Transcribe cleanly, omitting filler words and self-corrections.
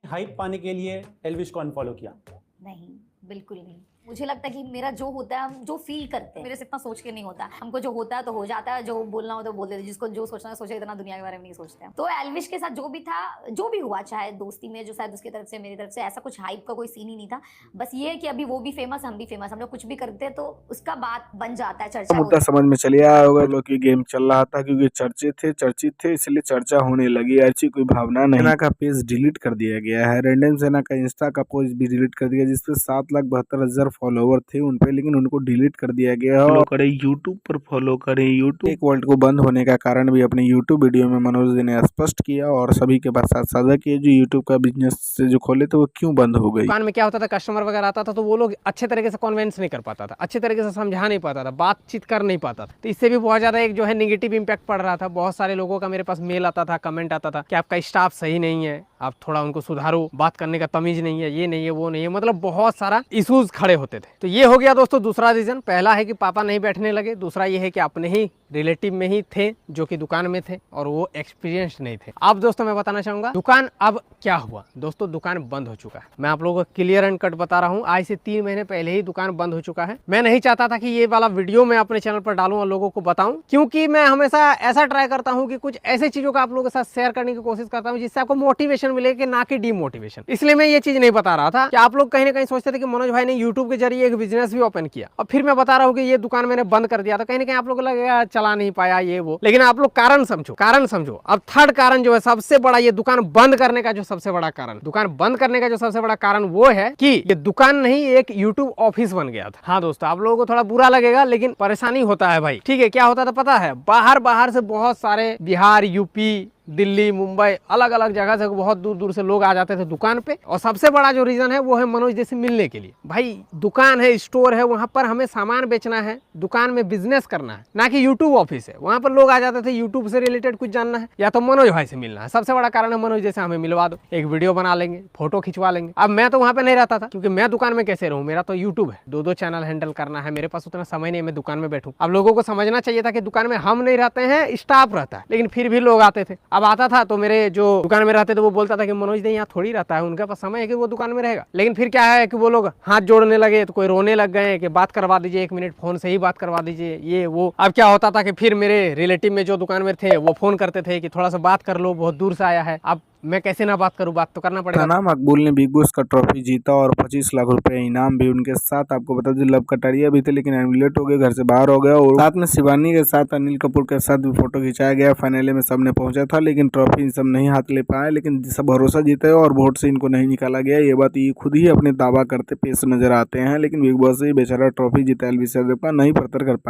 Hype पाने के लिए एल्विश को अनफॉलो किया? नहीं, बिल्कुल नहीं। मुझे लगता है कि मेरा जो होता है हम जो फील करते हैं, मेरे से इतना सोच के नहीं होता। हमको जो होता है तो हो जाता है, जो बोलना हो तो बोल देते, जिसको जो सोचना है सोचे, इतना दुनिया के बारे में नहीं सोचते हैं। तो एल्विश के साथ जो भी था, जो भी हुआ, चाहे दोस्ती में जो शायद उसकी तरफ से मेरी तरफ से, ऐसा कुछ हाइप का कोई सीन ही नहीं था। बस ये है कि अभी वो भी फेमस, हम भी फेमस, हम लोग कुछ भी करते हैं तो उसका बात बन जाता है, चर्चा मुद्दा समझ में चले आया होगा जो कि गेम चल रहा था, क्योंकि चर्चित थे इसलिए चर्चा होने लगी। ऐसी कोई भावना नहीं। सेना का पेज डिलीट कर दिया गया है। रैंडम सेना का इंस्टा का पेज भी डिलीट कर दिया, जिसपे 7,72,000 फॉलोवर थे उनपे, लेकिन उनको डिलीट कर दिया गया। फॉलो करें यूट्यूब पर, फॉलो करें यूट्यूब। एक वर्ल्ड को बंद होने का कारण भी अपने यूट्यूब वीडियो में मनोज ने स्पष्ट किया और सभी के पास साथ साझा किया। जो यूट्यूब का बिजनेस से जो खोले थे वो क्यों बंद हो गई। दुकान में क्या होता था, कस्टमर वगैरह आता था तो वो लोग अच्छे तरीके से कन्विंस नहीं कर पाता था, अच्छे तरीके से समझा नहीं पाता था, बातचीत कर नहीं पाता था। तो इससे भी बहुत ज्यादा एक जो है नेगेटिव इंपैक्ट पड़ रहा था। बहुत सारे लोगों का मेरे पास मेल आता था, कमेंट आता था कि आपका स्टाफ सही नहीं है, आप थोड़ा उनको सुधारो, बात करने का तमीज नहीं है, ये नहीं है, वो नहीं है, मतलब बहुत सारा इश्यूज खड़े होते थे। तो ये हो गया दोस्तों दूसरा रीजन। पहला है कि पापा नहीं बैठने लगे, दूसरा ये है कि अपने ही रिलेटिव में ही थे जो कि दुकान में थे और वो एक्सपीरियंस नहीं थे। अब दोस्तों मैं बताना चाहूंगा दुकान अब क्या हुआ। दोस्तों दुकान बंद हो चुका है, मैं आप लोगों को क्लियर एंड कट बता रहा हूँ। आज से 3 महीने पहले ही दुकान बंद हो चुका है। मैं नहीं चाहता था कि ये वाला वीडियो मैं अपने चैनल पर डालूं और लोगों को बताऊं, क्योंकि मैं हमेशा ऐसा ट्राई करता हूं कि कुछ ऐसे चीजों का आप लोगों के साथ शेयर करने की कोशिश करता हूं जिससे आपको मोटिवेशन मिले, कि ना कि डीमोटिवेशन। इसलिए मैं ये चीज नहीं बता रहा था कि आप लोग कहीं ना कहीं सोचते थे कि मनोज भाई ने यूट्यूब के जरिए एक बिजनेस भी ओपन किया और फिर मैं बता रहा हूँ कि ये दुकान मैंने बंद कर दिया। तो कहीं ना कहीं आप लोग को लगेगा चला नहीं पाया ये वो, लेकिन आप लोग कारण समझो। अब थर्ड कारण जो है सबसे बड़ा, ये दुकान बंद करने का जो सबसे बड़ा कारण, दुकान बंद करने का जो सबसे बड़ा कारण वो है कि ये दुकान नहीं एक यूट्यूब ऑफिस बन गया था। हाँ दोस्तों आप लोगों को थोड़ा बुरा लगेगा, लेकिन परेशानी होता है भाई। ठीक है, क्या होता था पता है, बाहर से बहुत सारे बिहार, यूपी, दिल्ली, मुंबई, अलग अलग जगह से बहुत दूर दूर से लोग आ जाते थे दुकान पे। और सबसे बड़ा जो रीजन है वो है मनोज जैसे मिलने के लिए। भाई दुकान है, स्टोर है, वहां पर हमें सामान बेचना है, दुकान में बिजनेस करना है, ना कि यूट्यूब ऑफिस है। वहां पर लोग आ जाते थे यूट्यूब से रिलेटेड कुछ जानना है या तो मनोज भाई से मिलना है। सबसे बड़ा कारण है मनोज जैसे हमें मिलवा दो, एक वीडियो बना लेंगे, फोटो खिंचवा लेंगे। अब मैं तो वहां पे नहीं रहता था, क्योंकि मैं दुकान में कैसे रहूं, मेरा तो यूट्यूब है, 2 चैनल हैंडल करना है, मेरे पास उतना समय नहीं मैं दुकान में बैठूं। अब लोगों को समझना चाहिए था कि दुकान में हम नहीं रहते हैं, स्टाफ रहता है, लेकिन फिर भी लोग आते थे। अब आता था तो मेरे जो दुकान में रहते थे वो बोलता था कि मनोज नहीं यहाँ थोड़ी रहता है, उनके पास समय है कि वो दुकान में रहेगा। लेकिन फिर क्या है कि वो लोग हाथ जोड़ने लगे, तो कोई रोने लग गए कि बात करवा दीजिए, 1 मिनट फोन से ही बात करवा दीजिए, ये वो। अब क्या होता था कि फिर मेरे रिलेटिव में जो दुकान में थे वो फोन करते थे कि थोड़ा सा बात कर लो, बहुत दूर से आया है। अब मैं कैसे ना बात करूं, बात तो करना पड़ेगा। ना मकबूल ने बिग बॉस का ट्रॉफी जीता और 25 लाख रुपए इनाम भी उनके साथ। आपको बता दें लव कटारिया भी थे, लेकिन एमुलेट हो गए, घर से बाहर हो गया। और साथ में शिवानी के साथ अनिल कपूर के साथ भी फोटो खिंचाया गया। फाइनल में सबने पहुंचा था, लेकिन ट्रॉफी सब नहीं हाथ ले पाए, लेकिन सब भरोसा जीते और वोट से इनको नहीं निकाला गया। ये बात ये खुद ही अपने दावा करते पेश नजर आते हैं, लेकिन बिग बॉस से बेचारा ट्रॉफी जीता एल्विश यादव का नहीं फर्तर कर पाया।